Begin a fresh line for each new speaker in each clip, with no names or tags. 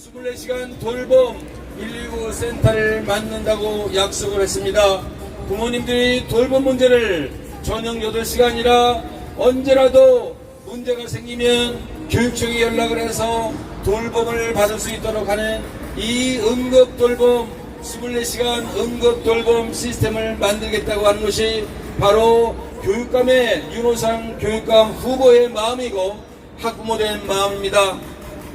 24시간 돌봄 119 센터를 만든다고 약속을 했습니다. 부모님들이 돌봄 문제를 저녁 8시간이라 언제라도 문제가 생기면 교육청에 연락을 해서 돌봄을 받을 수 있도록 하는 이 응급돌봄 24시간 응급돌봄 시스템을 만들겠다고 하는 것이 바로 교육감의 윤호상 교육감 후보의 마음이고 학부모된 마음입니다.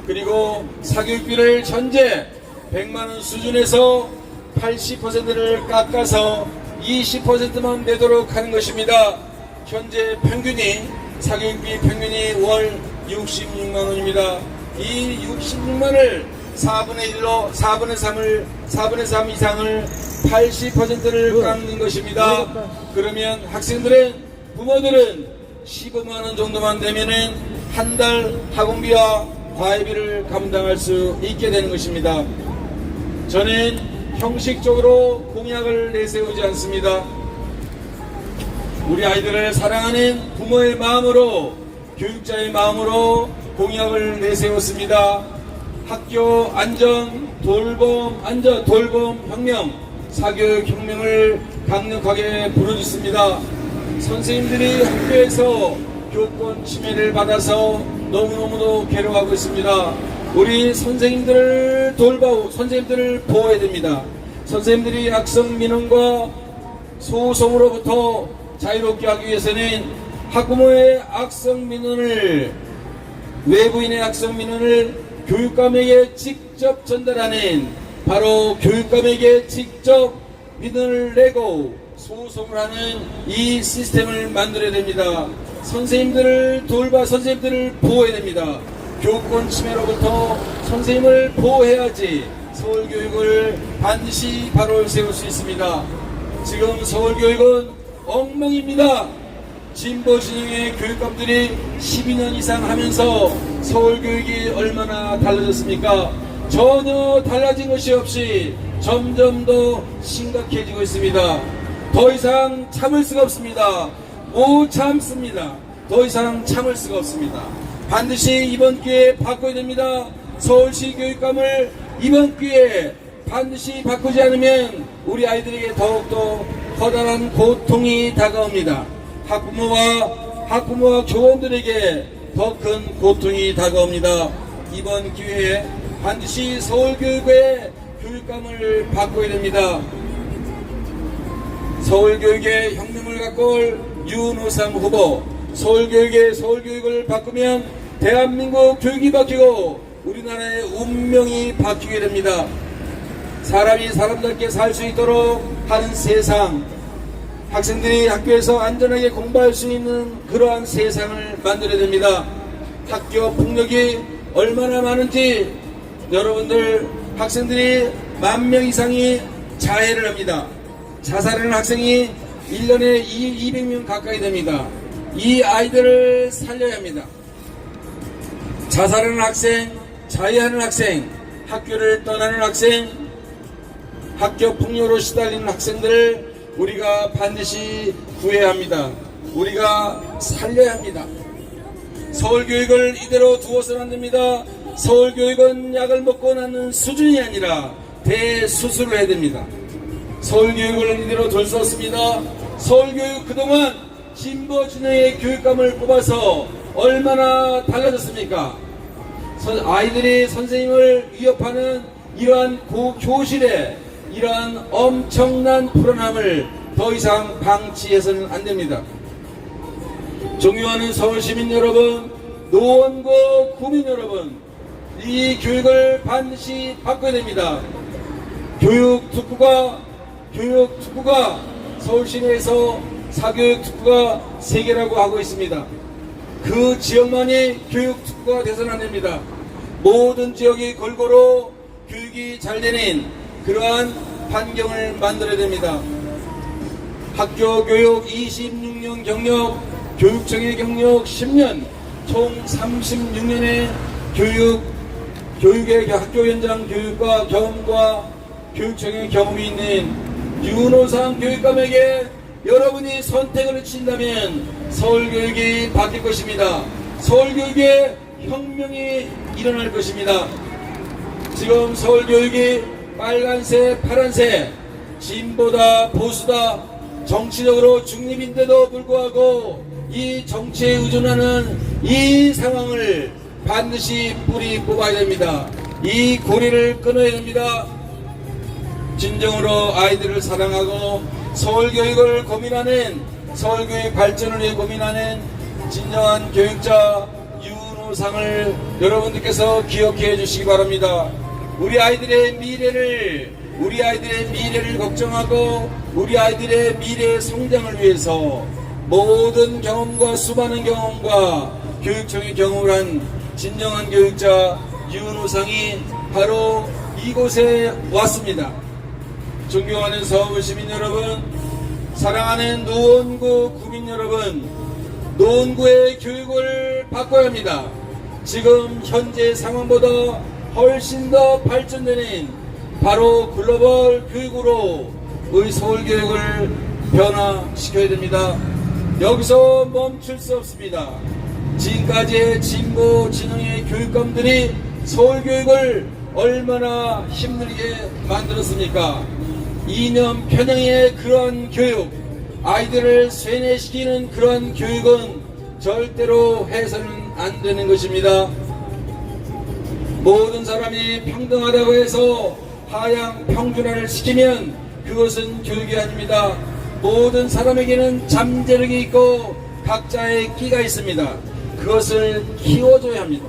그리고 사교육비를 현재 100만원 수준에서 80%를 깎아서 20%만 내도록 하는 것입니다. 현재 사교육비 평균이 월 66만원입니다. 이 66만을 4분의 1로 4분의 3 이상을 80%를 깎는 것입니다. 그러면 부모들은 15만원 정도만 되면은 한 달 학원비와 과외비를 감당할 수 있게 되는 것입니다. 저는 형식적으로 공약을 내세우지 않습니다. 우리 아이들을 사랑하는 부모의 마음으로, 교육자의 마음으로 공약을 내세웠습니다. 학교 안전, 돌봄 혁명, 사교육 혁명을 강력하게 부르짖습니다. 선생님들이 학교에서 교권 침해를 받아서 너무너무도 괴로워하고 있습니다. 우리 선생님들을 보호해야 됩니다. 선생님들이 악성 민원과 소송으로부터 자유롭게 하기 위해서는 학부모의 악성 민원을, 외부인의 악성 민원을 교육감에게 직접 전달하는, 바로 교육감에게 직접 민원을 내고 소송을 하는 이 시스템을 만들어야 됩니다. 선생님들을 보호해야 됩니다. 교권 침해로부터 선생님을 보호해야지 서울교육을 반드시 바로 세울 수 있습니다. 지금 서울교육은 엉망입니다. 진보진영의 교육감들이 12년 이상 하면서 서울교육이 얼마나 달라졌습니까? 전혀 달라진 것이 없이 점점 더 심각해지고 있습니다. 더 이상 참을 수가 없습니다. 못 참습니다. 더 이상 참을 수가 없습니다. 반드시 이번 기회에 바꿔야 됩니다. 서울시 교육감을 이번 기회에 반드시 바꾸지 않으면 우리 아이들에게 더욱더 커다란 고통이 다가옵니다. 학부모와 교원들에게 더 큰 고통이 다가옵니다. 이번 기회에 반드시 서울교육의 교육감을 바꿔야 됩니다. 서울교육의 혁명을 갖고 올 윤호상 후보, 서울교육을 바꾸면 대한민국 교육이 바뀌고 우리나라의 운명이 바뀌게 됩니다. 사람이 사람답게 살 수 있도록 하는 세상, 학생들이 학교에서 안전하게 공부할 수 있는 그러한 세상을 만들어야 됩니다. 학교 폭력이 얼마나 많은지 여러분들, 학생들이 10,000명 이상이 자해를 합니다. 자살하는 학생이 1년에 200명 가까이 됩니다. 이 아이들을 살려야 합니다. 자살하는 학생, 자해하는 학생, 학교를 떠나는 학생, 학교 폭력으로 시달리는 학생들을 우리가 반드시 구해야 합니다. 우리가 살려야 합니다. 서울교육을 이대로 두어서는 안 됩니다. 서울교육은 약을 먹고 나는 수준이 아니라 대수술을 해야 됩니다. 서울교육을 이대로 둘 수 없습니다. 서울교육 그동안 진보진영의 교육감을 뽑아서 얼마나 달라졌습니까? 아이들이 선생님을 위협하는 이러한 교실에 이러한 엄청난 불안함을 더 이상 방치해서는 안 됩니다. 존경하는 서울시민 여러분, 노원구 구민 여러분, 이 교육을 반드시 바꿔야 됩니다. 교육 특구가 서울시내에서 사교육 특구가 3개라고 하고 있습니다. 그 지역만이 교육 특구가 돼서는 안 됩니다. 모든 지역이 골고루 교육이 잘 되는 그러한 환경을 만들어야 됩니다. 학교 교육 26년 경력, 교육청의 경력 10년, 총 36년의 교육의 학교 현장 교육과 경험과 교육청의 경험이 있는 윤호상 교육감에게 여러분이 선택을 해주신다면 서울교육이 바뀔 것입니다. 서울교육의 혁명이 일어날 것입니다. 지금 서울교육이 빨간색, 파란색, 진보다, 보수다, 정치적으로 중립인데도 불구하고 이 정치에 의존하는 이 상황을 반드시 뿌리 뽑아야 됩니다. 이 고리를 끊어야 됩니다. 진정으로 아이들을 사랑하고 서울교육을 고민하는, 서울교육 발전을 위해 고민하는 진정한 교육자 유은호상을 여러분들께서 기억해 주시기 바랍니다. 우리 아이들의 미래를 걱정하고 우리 아이들의 미래의 성장을 위해서 모든 경험과 수많은 경험과 교육청의 경험을 한 진정한 교육자 유은호상이 바로 이곳에 왔습니다. 존경하는 서울 시민 여러분, 사랑하는 노원구 구민 여러분, 노원구의 교육을 바꿔야 합니다. 지금 현재 상황보다 훨씬 더 발전되는 바로 글로벌 교육으로 우리 서울교육을 변화시켜야 됩니다. 여기서 멈출 수 없습니다. 지금까지의 진보 진흥의 교육감들이 서울교육을 얼마나 힘들게 만들었습니까? 이념 편향의 그런 교육, 아이들을 쇠뇌시키는 그런 교육은 절대로 해서는 안 되는 것입니다. 모든 사람이 평등하다고 해서 하향 평준화를 시키면 그것은 교육이 아닙니다. 모든 사람에게는 잠재력이 있고 각자의 끼가 있습니다. 그것을 키워줘야 합니다.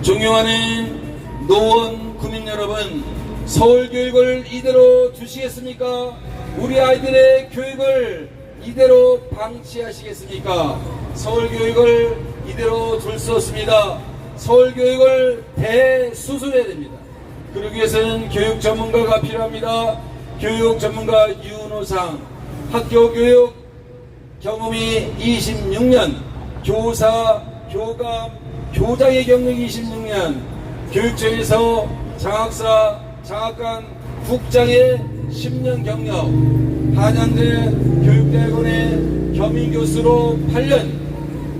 존경하는 노원 구민 여러분, 서울교육을 이대로 두시겠습니까? 우리 아이들의 교육을 이대로 방치하시겠습니까? 서울교육을 이대로 둘 수 없습니다. 서울교육을 대수술해야 됩니다. 그러기 위해서는 교육 전문가가 필요합니다. 교육 전문가 유은호상, 학교 교육 경험이 26년, 교사, 교감, 교장의 경력이 26년, 교육청에서 장학사, 장학관, 국장의 10년 경력, 한양대 교육대학원의 겸임교수로 8년,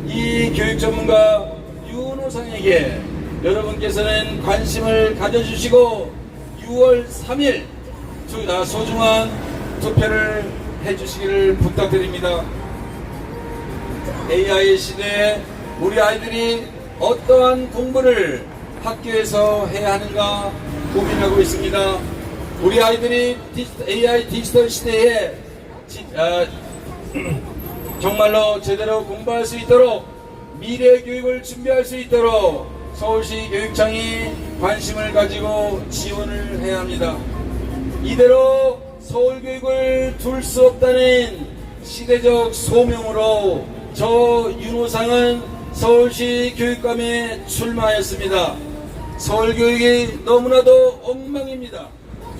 이 교육 전문가 유은호상에게 여러분께서는 관심을 가져주시고 6월 3일 소중한 투표를 해주시기를 부탁드립니다. AI 시대에 우리 아이들이 어떠한 공부를 학교에서 해야 하는가 고민하고 있습니다. 우리 아이들이 AI 디지털 시대에 정말로 제대로 공부할 수 있도록 미래 교육을 준비할 수 있도록 서울시 교육청이 관심을 가지고 지원을 해야 합니다. 이대로 서울교육을 둘 수 없다는 시대적 소명으로 저 윤호상은 서울시 교육감에 출마하였습니다. 서울교육이 너무나도 엉망입니다.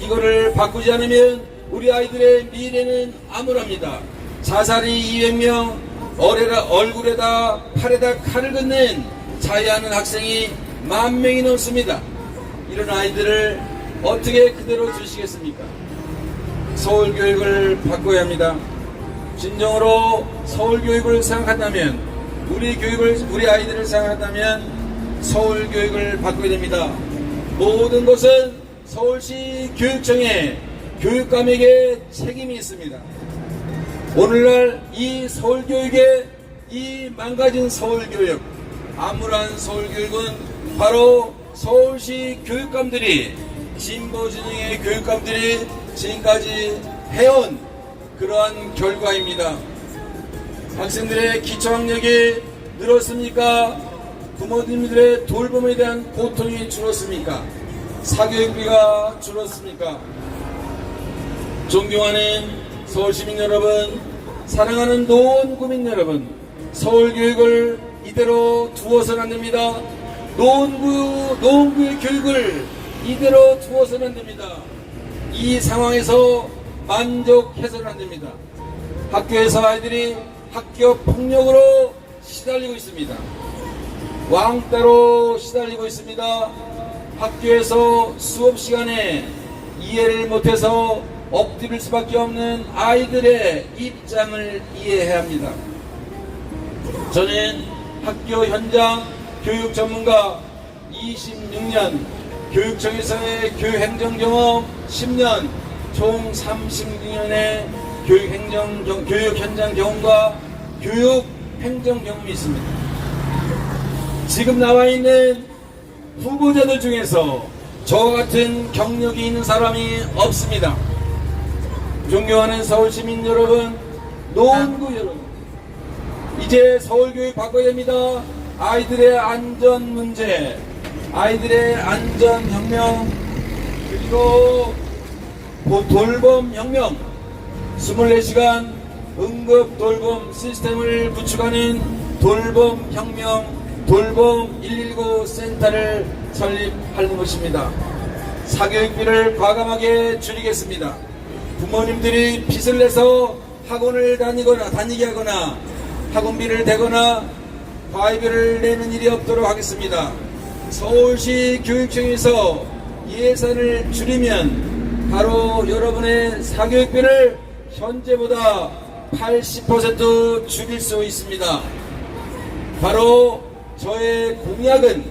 이거를 바꾸지 않으면 우리 아이들의 미래는 암울합니다. 자살이 200명, 얼굴에다 팔에다 칼을 긋는 자해하는 학생이 10,000명이 넘습니다. 이런 아이들을 어떻게 그대로 두시겠습니까? 서울교육을 바꿔야 합니다. 진정으로 서울교육을 생각한다면, 우리 아이들을 생각한다면 서울교육을 바꿔야 됩니다. 모든 것은 서울시 교육청의 교육감에게 책임이 있습니다. 오늘날 이 서울교육의 이 망가진 서울교육, 암울한 서울교육은 바로 서울시 교육감들이, 진보진영의 교육감들이 지금까지 해온 그러한 결과입니다. 학생들의 기초학력이 늘었습니까? 부모님들의 돌봄에 대한 고통이 줄었습니까? 사교육비가 줄었습니까? 존경하는 서울시민 여러분, 사랑하는 노원구민 여러분, 서울교육을 이대로 두어서는 안됩니다. 노원구의 교육을 이대로 두어서는 안됩니다. 이 상황에서 만족해서는 안됩니다. 학교에서 아이들이 학교 폭력으로 시달리고 있습니다. 왕따로 시달리고 있습니다. 학교에서 수업 시간에 이해를 못해서 엎드릴 수밖에 없는 아이들의 입장을 이해해야 합니다. 저는 학교 현장 교육 전문가 26년, 교육청에서의 교육행정 경험 10년, 총 36년의 교육 현장 경험과 교육 행정 경험이 있습니다. 지금 나와 있는 후보자들 중에서 저와 같은 경력이 있는 사람이 없습니다. 존경하는 서울시민 여러분, 노원구 여러분, 이제 서울교육 바꿔야 됩니다. 아이들의 안전 문제, 아이들의 안전 혁명, 그리고 돌봄 혁명, 24시간 응급 돌봄 시스템을 구축하는 돌봄 혁명, 돌봄 119 센터를 설립하는 것입니다. 사교육비를 과감하게 줄이겠습니다. 부모님들이 빚을 내서 학원을 다니게 하거나 학원비를 대거나 과외비를 내는 일이 없도록 하겠습니다. 서울시 교육청에서 예산을 줄이면 바로 여러분의 사교육비를 현재보다 80% 줄일 수 있습니다. 바로 저의 공약은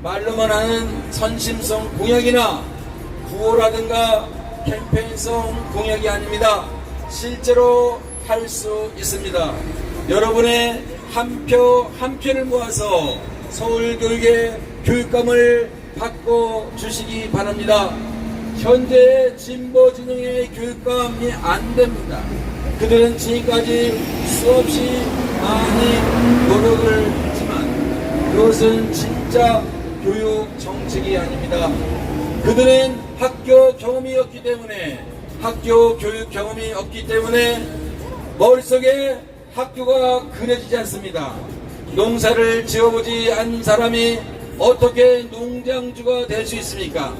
말로만 하는 선심성 공약이나 구호라든가 캠페인성 공약이 아닙니다. 실제로 할 수 있습니다. 여러분의 한 표를 모아서 서울교육의 교육감을 바꿔주시기 바랍니다. 현재 진보진영의 교육감이 안됩니다. 그들은 지금까지 수없이 많이 노력을 했지만 그것은 진짜 교육 정책이 아닙니다. 그들은 학교 경험이 없기 때문에, 학교 교육 경험이 없기 때문에 머릿속에 학교가 그려지지 않습니다. 농사를 지어보지 않은 사람이 어떻게 농장주가 될 수 있습니까?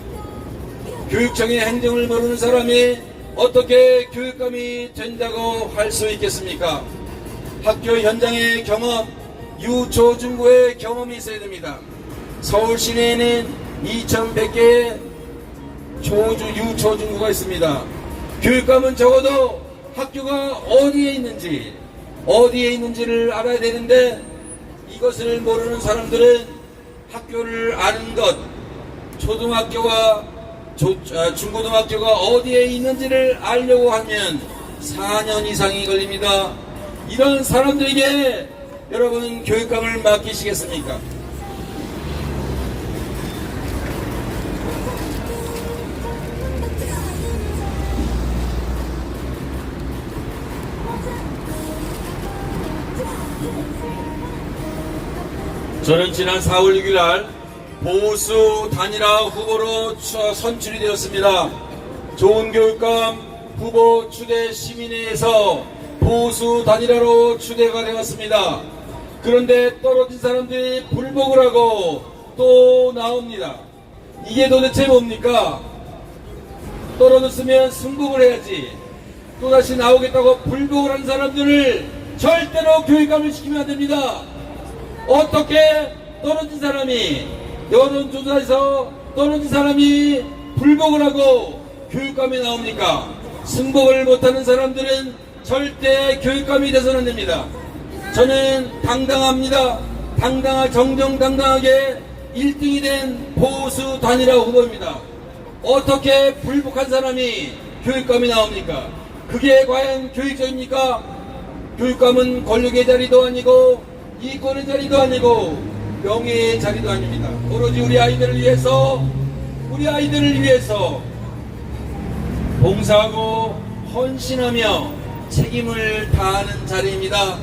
교육청의 행정을 모르는 사람이 어떻게 교육감이 된다고 할 수 있겠습니까? 학교 현장의 경험, 유초중고의 경험이 있어야 됩니다. 서울 시내에는 2100개의 유초중고가 있습니다. 교육감은 적어도 학교가 어디에 있는지를 알아야 되는데, 이것을 모르는 사람들은 학교를 아는 것, 초등학교와 중고등학교가 어디에 있는지를 알려고 하면 4년 이상이 걸립니다. 이런 사람들에게 여러분은 교육감을 맡기시겠습니까? 저는 지난 4월 6일 날 보수 단일화 후보로 선출이 되었습니다. 좋은 교육감 후보 추대 시민회에서 보수 단일화로 추대가 되었습니다. 그런데 떨어진 사람들이 불복을 하고 또 나옵니다. 이게 도대체 뭡니까? 떨어졌으면 승복을 해야지. 또다시 나오겠다고 불복을 한 사람들을 절대로 교육감을 시키면 안 됩니다. 어떻게 떨어진 사람이, 여론조사에서 떨어진 사람이 불복을 하고 교육감이 나옵니까? 승복을 못하는 사람들은 절대 교육감이 돼서는 안 됩니다. 저는 당당합니다. 정정당당하게 1등이 된 보수 단일화 후보입니다. 어떻게 불복한 사람이 교육감이 나옵니까? 그게 과연 교육적입니까? 교육감은 권력의 자리도 아니고 이권의 자리도 아니고 명예의 자리도 아닙니다. 오로지 우리 아이들을 위해서 봉사하고 헌신하며 책임을 다하는 자리입니다.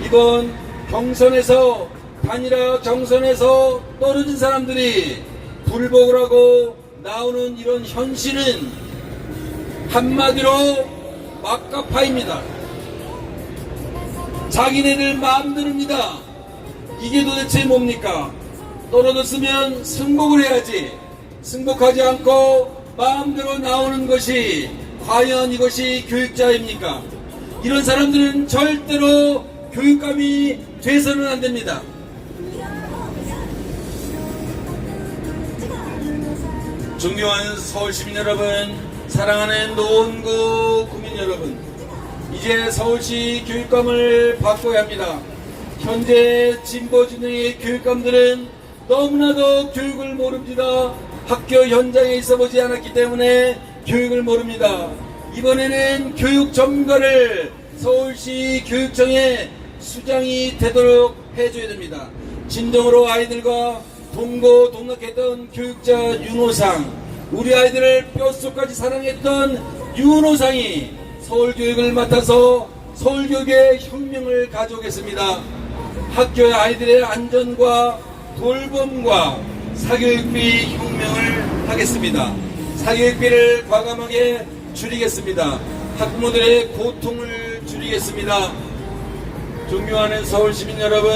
이번 경선에서, 단일화 경선에서 떨어진 사람들이 불복을 하고 나오는 이런 현실은 한마디로 막가파입니다. 자기네들 마음대로입니다. 이게 도대체 뭡니까? 떨어졌으면 승복을 해야지. 승복하지 않고 마음대로 나오는 것이 과연 이것이 교육자입니까? 이런 사람들은 절대로 교육감이 돼서는 안 됩니다. 존경하는 서울시민 여러분, 사랑하는 노원구 구민 여러분, 이제 서울시 교육감을 바꿔야 합니다. 현재 진보진영의 교육감들은 너무나도 교육을 모릅니다. 학교 현장에 있어보지 않았기 때문에 교육을 모릅니다. 이번에는 교육 전문가를 서울시 교육청에 수장이 되도록 해줘야 됩니다. 진정으로 아이들과 동고동락했던 교육자 윤호상, 우리 아이들을 뼛속까지 사랑했던 윤호상이 서울교육을 맡아서 서울교육의 혁명을 가져오겠습니다. 학교의 아이들의 안전과 돌봄과 사교육비 혁명을 하겠습니다. 사교육비를 과감하게 줄이겠습니다. 학부모들의 고통을 줄이겠습니다. 존경하는 서울시민 여러분,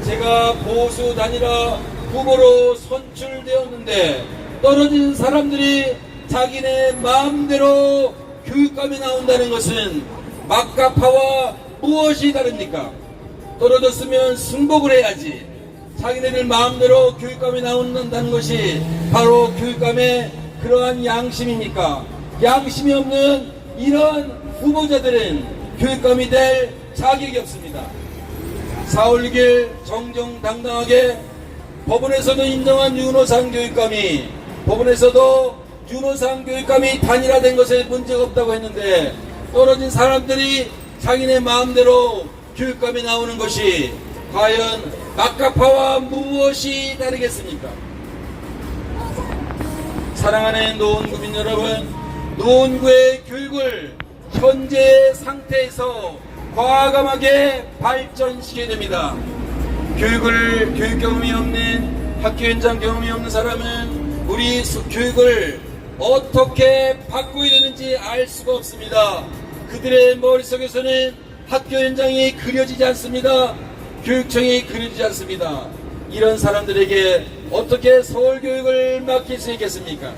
제가 보수 단일화 후보로 선출되었는데 떨어진 사람들이 자기네 마음대로 교육감이 나온다는 것은 막가파와 무엇이 다릅니까? 떨어졌으면 승복을 해야지. 자기네들 마음대로 교육감이 나온다는 것이 바로 교육감의 그러한 양심입니까? 양심이 없는 이런 후보자들은 교육감이 될 자격이 없습니다. 4월 6일 정정당당하게 법원에서도 인정한 윤호상 교육감이, 법원에서도 윤호상 교육감이 단일화된 것에 문제가 없다고 했는데 떨어진 사람들이 자기네 마음대로 교육감이 나오는 것이 과연 막가파와 무엇이 다르겠습니까? 사랑하는 노원구민 여러분, 노원구의 교육을 현재 상태에서 과감하게 발전시켜야 됩니다. 교육 경험이 없는, 학교 현장 경험이 없는 사람은 우리 교육을 어떻게 바꿔야 되는지 알 수가 없습니다. 그들의 머릿속에서는 학교 현장이 그려지지 않습니다. 교육청이 그려지지 않습니다. 이런 사람들에게 어떻게 서울교육을 맡길 수 있겠습니까?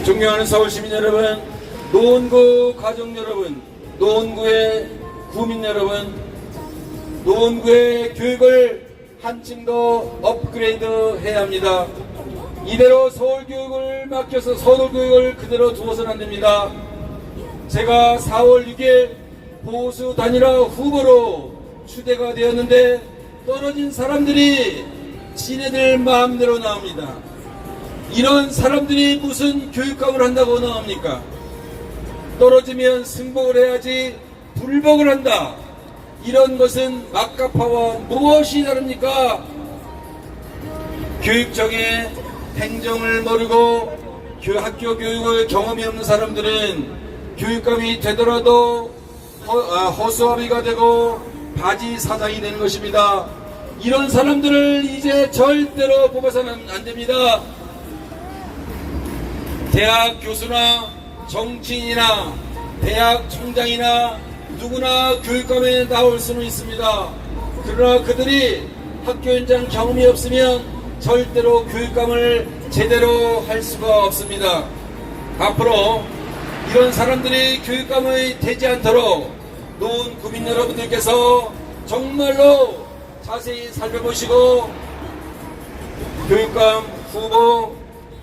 존경하는 서울시민 여러분, 노원구 가족 여러분, 노원구의 구민 여러분, 노원구의 교육을 한층 더 업그레이드 해야 합니다. 이대로 서울교육을 맡겨서 서울교육을 그대로 두어서는 안 됩니다. 제가 4월 6일 보수 단일화 후보로 추대가 되었는데 떨어진 사람들이 지네들 마음대로 나옵니다. 이런 사람들이 무슨 교육감을 한다고 나옵니까? 떨어지면 승복을 해야지 불복을 한다. 이런 것은 막가파와 무엇이 다릅니까? 교육청의 행정을 모르고 학교 교육을 경험이 없는 사람들은 교육감이 되더라도 허수아비가 되고 바지 사장이 되는 것입니다. 이런 사람들을 이제 절대로 뽑아서는 안 됩니다. 대학 교수나 정치인이나 대학 총장이나 누구나 교육감에 나올 수는 있습니다. 그러나 그들이 학교 현장 경험이 없으면 절대로 교육감을 제대로 할 수가 없습니다. 앞으로 이런 사람들이 교육감이 되지 않도록 노원구민 여러분들께서 정말로 자세히 살펴보시고 교육감 후보,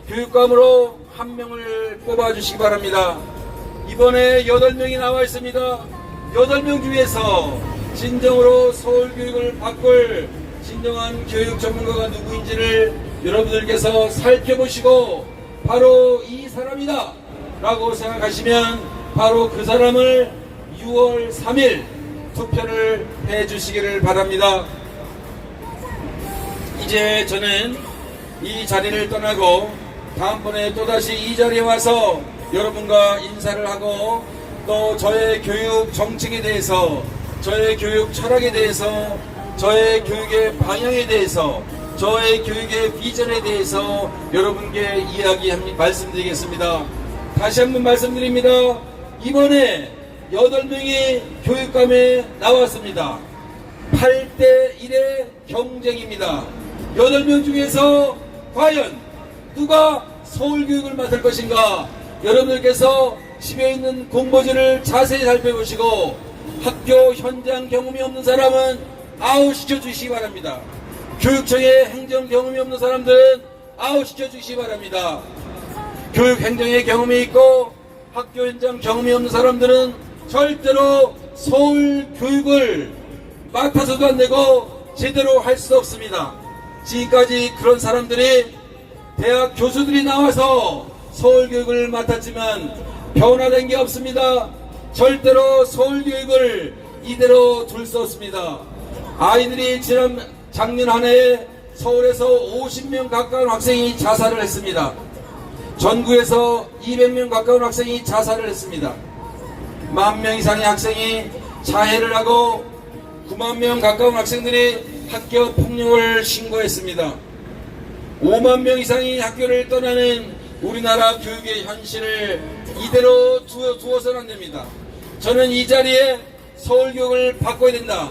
교육감으로 한 명을 뽑아주시기 바랍니다. 이번에 8명이 나와 있습니다. 8명 중에서 진정으로 서울교육을 바꿀 진정한 교육 전문가가 누구인지를 여러분들께서 살펴보시고 바로 이 사람이다 라고 생각하시면 바로 그 사람을 6월 3일 투표를 해주시기를 바랍니다. 이제 저는 이 자리를 떠나고 다음번에 또다시 이 자리에 와서 여러분과 인사를 하고 또 저의 교육 정책에 대해서, 저의 교육 철학에 대해서, 저의 교육의 방향에 대해서, 저의 교육의 비전에 대해서 여러분께 말씀드리겠습니다. 다시 한번 말씀드립니다. 이번에 8명이 교육감에 나왔습니다. 8대1의 경쟁입니다. 8명 중에서 과연 누가 서울교육을 맡을 것인가? 여러분들께서 집에 있는 공모지를 자세히 살펴보시고 학교 현장 경험이 없는 사람은 아웃시켜 주시기 바랍니다. 교육청의 행정 경험이 없는 사람들은 아웃시켜 주시기 바랍니다. 교육 행정의 경험이 있고 학교 현장 경험이 없는 사람들은 절대로 서울 교육을 맡아서도 안 되고 제대로 할 수 없습니다. 지금까지 그런 사람들이 대학 교수들이 나와서 서울교육을 맡았지만 변화된 게 없습니다. 절대로 서울교육을 이대로 둘 수 없습니다. 아이들이 작년 한 해에 서울에서 50명 가까운 학생이 자살을 했습니다. 전국에서 200명 가까운 학생이 자살을 했습니다. 10,000명 이상의 학생이 자해를 하고 9만 명 가까운 학생들이 학교 폭력을 신고했습니다. 5만 명 이상이 학교를 떠나는 우리나라 교육의 현실을 이대로 두어서는 안 됩니다. 저는 이 자리에 서울교육을 바꿔야 된다.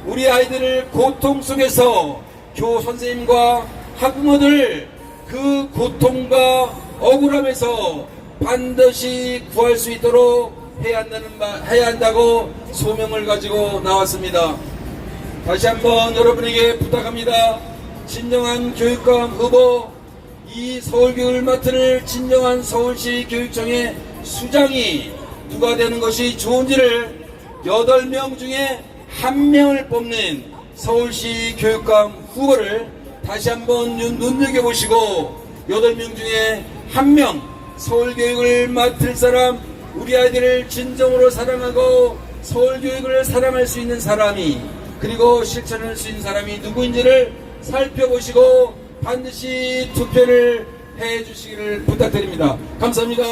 우리 아이들을 고통 속에서 교우 선생님과 학부모들 그 고통과 억울함에서 반드시 구할 수 있도록 해야 한다고 소명을 가지고 나왔습니다. 다시 한번 여러분에게 부탁합니다. 진정한 교육감 후보, 이 서울교육을 맡을 진정한 서울시 교육청의 수장이 누가 되는 것이 좋은지를 8명 중에 1명을 뽑는 서울시 교육감 후보를 다시 한번 눈여겨보시고 8명 중에 1명 서울교육을 맡을 사람, 우리 아이들을 진정으로 사랑하고 서울교육을 사랑할 수 있는 사람이, 그리고 실천할 수 있는 사람이 누구인지를 살펴보시고 반드시 투표를 해 주시기를 부탁드립니다. 감사합니다.